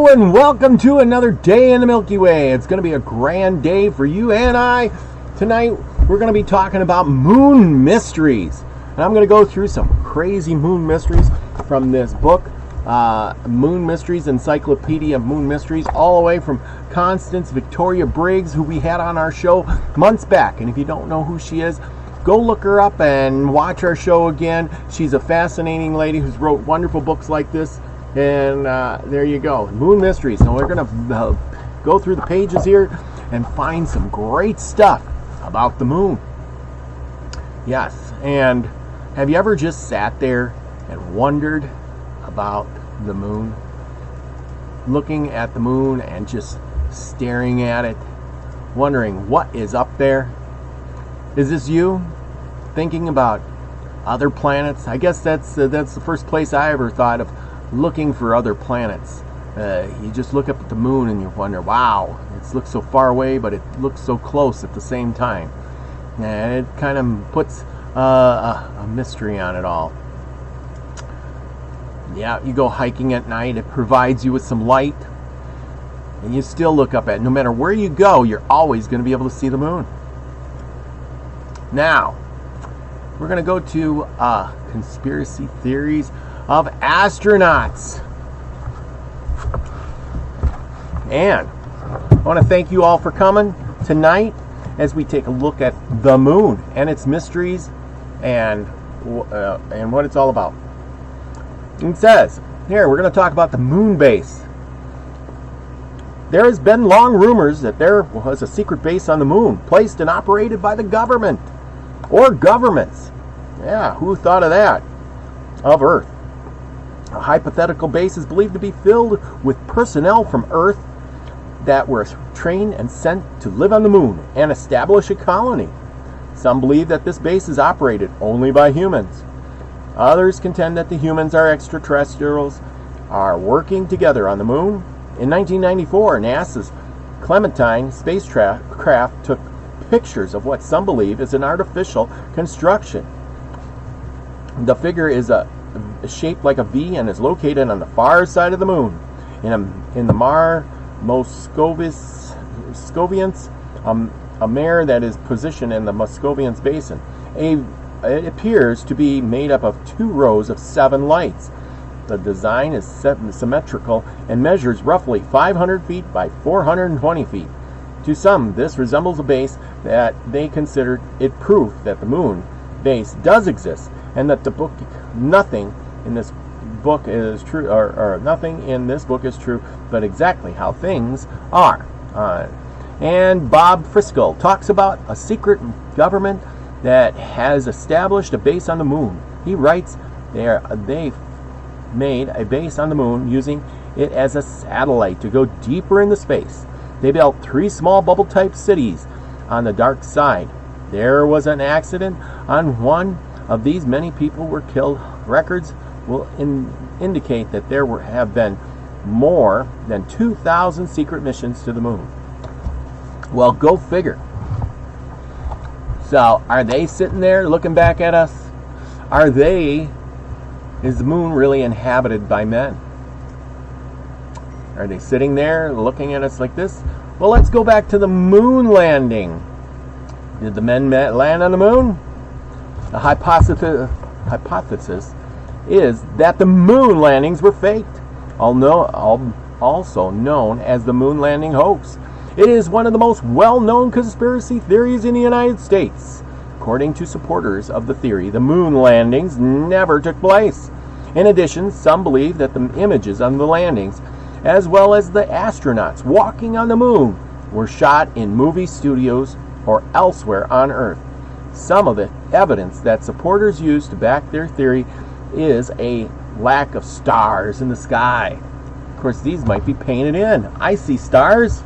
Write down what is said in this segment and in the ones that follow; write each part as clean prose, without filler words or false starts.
Hello and welcome to another day in the Milky Way. It's going to be a grand day for you and I. Tonight we're going to be talking about moon mysteries. And I'm going to go through some crazy moon mysteries from this book, Moon Mysteries, Encyclopedia of Moon Mysteries, all the way from Constance Victoria Briggs, who we had on our show months back. And if you don't know who she is, go look her up and watch our show again. She's a fascinating lady who's wrote wonderful books like this. And there you go, Moon Mysteries. Now we're going to go through the pages here and find some great stuff about the moon. Yes, and have you ever just sat there and wondered about the moon? Looking at the moon and just staring at it, wondering what is up there? Is this you thinking about other planets? I guess that's the first place I ever thought of looking for other planets. You just look up at the moon and you wonder, wow, it looks so far away, but it looks so close at the same time. And it kind of puts a mystery on it all. Yeah, you go hiking at night, it provides you with some light, and you still look up at it. No matter where you go, you're always going to be able to see the moon. Now, we're going to go to conspiracy theories of astronauts. And I want to thank you all for coming tonight as we take a look at the moon and its mysteries and what it's all about. It says here we're going to talk about the moon base. There has been long rumors that there was a secret base on the moon, placed and operated by the government or governments. Yeah, who thought of that? Of Earth. A hypothetical base is believed to be filled with personnel from Earth that were trained and sent to live on the moon and establish a colony. Some believe that this base is operated only by humans. Others contend that the humans are extraterrestrials are working together on the moon. In 1994, NASA's Clementine spacecraft took pictures of what some believe is an artificial construction. The figure is shaped like a V and is located on the far side of the moon in the Mare Moscoviense, a mare that is positioned in the Moscoviense basin. It appears to be made up of 2 rows of 7 lights. The design is symmetrical and measures roughly 500 feet by 420 feet. To some, this resembles a base that they consider it proof that the moon base does exist, and that nothing in this book is true, or nothing in this book is true, but exactly how things are. And Bob Friscoe talks about a secret government that has established a base on the moon. He writes they've made a base on the moon using it as a satellite to go deeper into space. They built 3 small bubble-type cities on the dark side. There was an accident on one of these. Many people were killed. Records will indicate that there have been more than 2,000 secret missions to the moon. Well, go figure. So, are they sitting there looking back at us? Is the moon really inhabited by men? Are they sitting there looking at us like this? Well, let's go back to the moon landing. Did the men land on the moon? The hypothesis is that the moon landings were faked, also known as the moon landing hoax. It is one of the most well-known conspiracy theories in the United States. According to supporters of the theory, the moon landings never took place. In addition, some believe that the images on the landings, as well as the astronauts walking on the moon, were shot in movie studios or elsewhere on Earth. Some of the evidence that supporters use to back their theory is a lack of stars in the sky. Of course, these might be painted in. I see stars.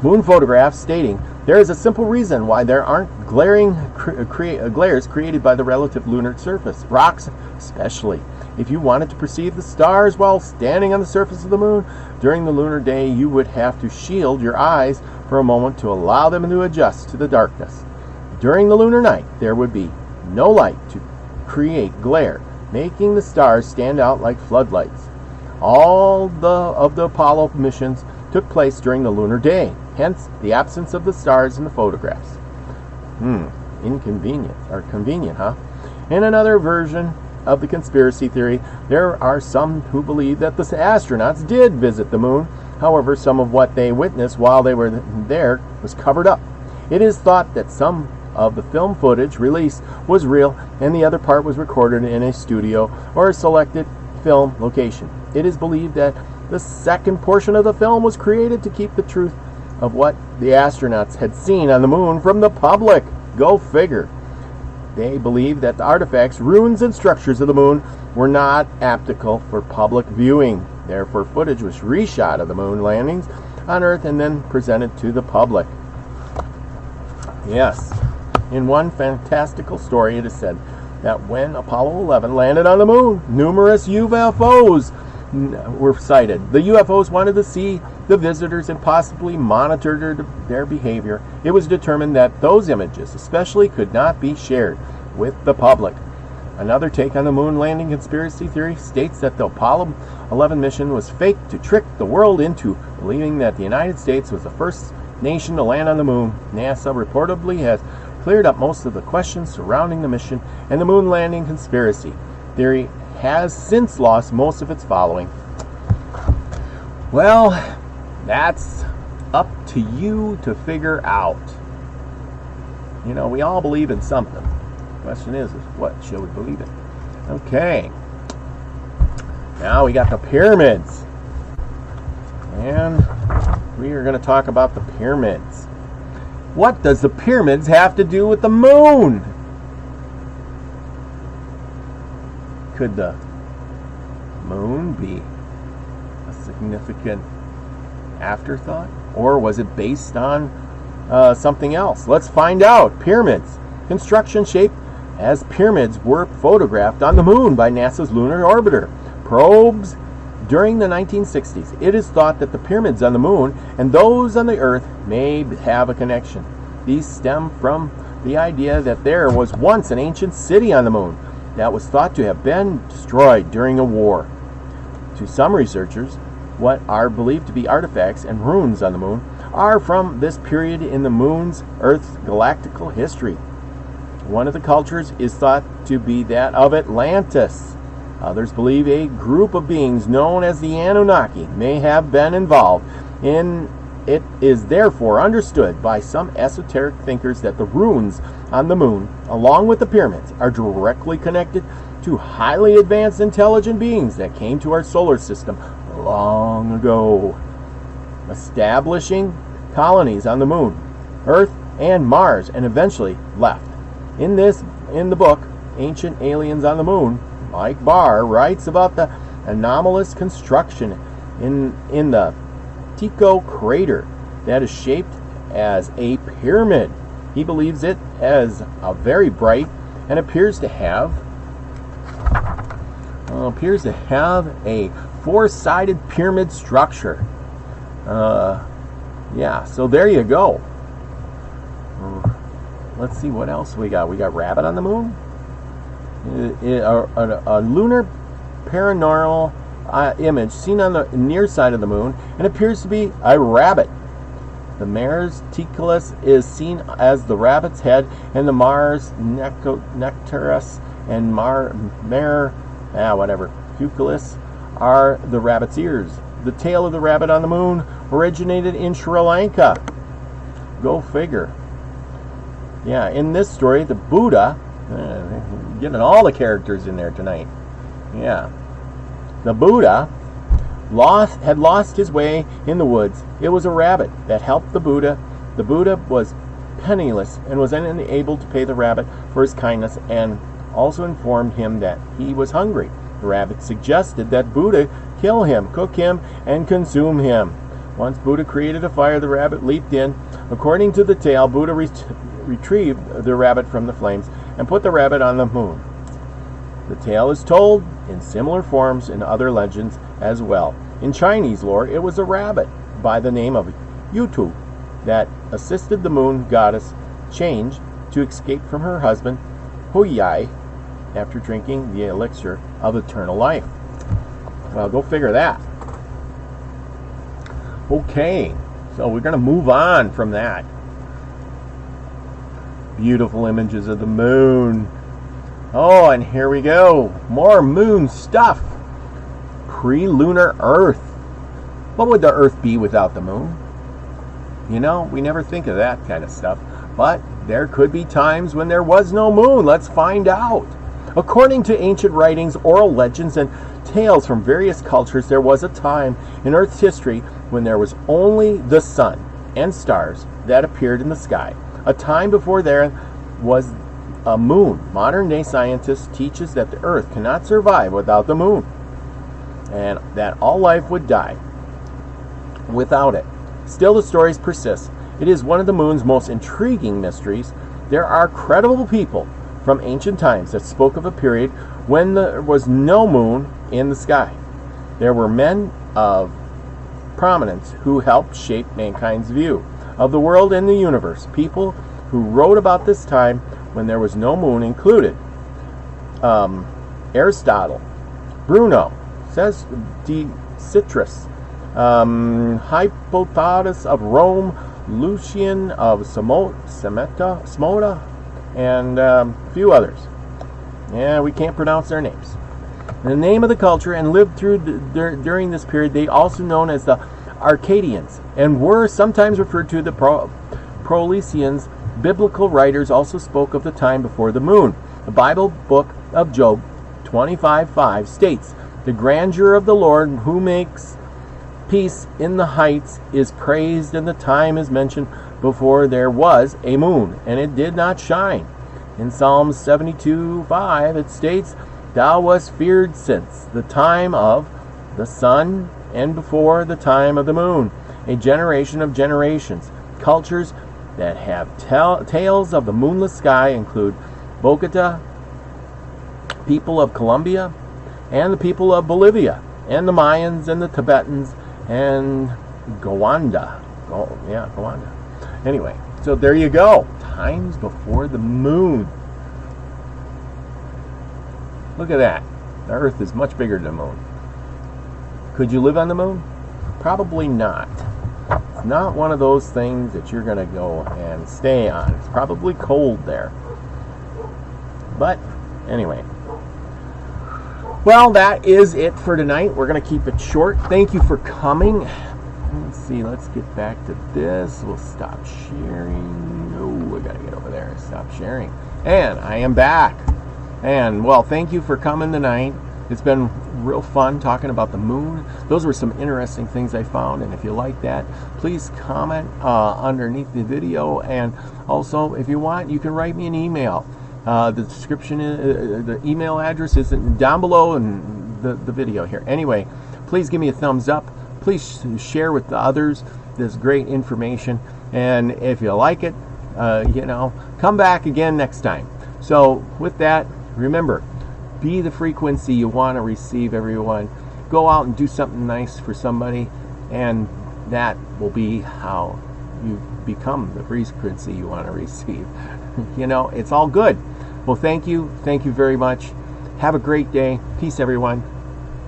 Moon photographs stating there is a simple reason why there aren't glares created by the relative lunar surface, rocks especially. If you wanted to perceive the stars while standing on the surface of the moon during the lunar day, you would have to shield your eyes for a moment to allow them to adjust to the darkness. During the lunar night, there would be no light to create glare, making the stars stand out like floodlights. All of the Apollo missions took place during the lunar day, hence the absence of the stars in the photographs. Inconvenient, or convenient, huh? In another version of the conspiracy theory, there are some who believe that the astronauts did visit the moon. However, some of what they witnessed while they were there was covered up. It is thought that some of the film footage released was real and the other part was recorded in a studio or a selected film location. It is believed that the second portion of the film was created to keep the truth of what the astronauts had seen on the moon from the public. Go figure. They believe that the artifacts, ruins, and structures of the moon were not applicable for public viewing. Therefore, footage was reshot of the moon landings on Earth and then presented to the public. Yes, in one fantastical story, it is said that when Apollo 11 landed on the moon, numerous UFOs were sighted. The UFOs wanted to see the visitors and possibly monitor their behavior. It was determined that those images especially could not be shared with the public. Another take on the moon landing conspiracy theory states that the Apollo 11 mission was faked to trick the world into believing that the United States was the first nation to land on the moon. NASA reportedly has cleared up most of the questions surrounding the mission, and the moon landing conspiracy theory has since lost most of its following. Well, that's up to you to figure out. You know, we all believe in something. The question is what shall we believe in? Okay. Now we got the pyramids. And we are going to talk about the pyramids. What does the pyramids have to do with the moon? Could the moon be a significant afterthought? Or was it based on something else? Let's find out. Pyramids. Construction shaped as pyramids were photographed on the moon by NASA's lunar orbiter probes during the 1960s. It is thought that the pyramids on the moon and those on the Earth may have a connection. These stem from the idea that there was once an ancient city on the moon that was thought to have been destroyed during a war. To some researchers, what are believed to be artifacts and ruins on the moon are from this period in the moon's Earth's galactical history. One of the cultures is thought to be that of Atlantis. Others believe a group of beings known as the Anunnaki may have been involved in it. Is therefore understood by some esoteric thinkers that the ruins on the moon, along with the pyramids, are directly connected to highly advanced intelligent beings that came to our solar system long ago, establishing colonies on the moon, Earth, and Mars, and eventually left. In the book, Ancient Aliens on the Moon, Mike Barr writes about the anomalous construction in the Tycho crater that is shaped as a pyramid. He believes it as a very bright and appears to have a four-sided pyramid structure. Yeah, so there you go. Let's see what else we got. We got rabbit on the moon. A lunar paranormal image seen on the near side of the moon and appears to be a rabbit. The Mars Ticulus is seen as the rabbit's head, and the Mars Nectarus and Fuculus are the rabbit's ears. The tail of the rabbit on the moon originated in Sri Lanka. Go figure. Yeah, in this story, the Buddha, getting all the characters in there tonight. Yeah. The Buddha had lost his way in the woods. It was a rabbit that helped the Buddha. The Buddha was penniless and was unable to pay the rabbit for his kindness, and also informed him that he was hungry. The rabbit suggested that Buddha kill him, cook him, and consume him. Once Buddha created a fire, the rabbit leaped in. According to the tale, Buddha retrieved the rabbit from the flames and put the rabbit on the moon. The tale is told in similar forms in other legends as well. In Chinese lore, it was a rabbit by the name of Yutu that assisted the moon goddess change to escape from her husband Huyai after drinking the elixir of eternal life. Well, go figure that. Okay, so we're going to move on from that. Beautiful images of the moon. Oh, and here we go. More moon stuff. PreLunar Earth. What would the Earth be without the moon? You know, we never think of that kind of stuff. But there could be times when there was no moon. Let's find out. According to ancient writings, oral legends, and tales from various cultures, there was a time in Earth's history when there was only the sun and stars that appeared in the sky. A time before there was a moon. Modern-day scientists teaches that the Earth cannot survive without the moon, and that all life would die without it. Still, the stories persist. It is one of the moon's most intriguing mysteries. There are credible people from ancient times that spoke of a period when there was no moon in the sky. There were men of prominence who helped shape mankind's view of the world and the universe. People who wrote about this time when there was no moon included Aristotle, Bruno, says De Citrus, Hippolytus of Rome, Lucian of Samota, and a few others. Yeah, we can't pronounce their names. The name of the culture and lived through during this period, they also known as the Arcadians, and were sometimes referred to the Prolesians. Biblical writers also spoke of the time before the moon. The Bible book of Job 25:5 states, "The grandeur of the Lord who makes peace in the heights is praised, and the time is mentioned before there was a moon, and it did not shine." In Psalm 72:5 it states, "Thou wast feared since the time of the sun and before the time of the moon, a generation of generations." Cultures that have tales of the moonless sky include Bogota, people of Colombia, and the people of Bolivia, and the Mayans and the Tibetans, and Gowanda. Gowanda. Anyway, so there you go. Times before the moon. Look at that. The Earth is much bigger than the moon. Could you live on the moon? Probably not. It's not one of those things that you're going to go and stay on. It's probably cold there. But anyway. Well, that is it for tonight. We're going to keep it short. Thank you for coming. Let's see. Let's get back to this. We'll stop sharing. Oh, I got to get over there. Stop sharing. And I am back. And, well, thank you for coming tonight. It's been real fun talking about the moon. Those were some interesting things I found, and if you like that, please comment underneath the video. And also, if you want, you can write me an email. The description, the email address is down below in the video here. Anyway, please give me a thumbs up. Please share with the others this great information. And if you like it, come back again next time. So with that, remember, be the frequency you want to receive, everyone. Go out and do something nice for somebody, and that will be how you become the frequency you want to receive. It's all good. Well, thank you. Thank you very much. Have a great day. Peace, everyone.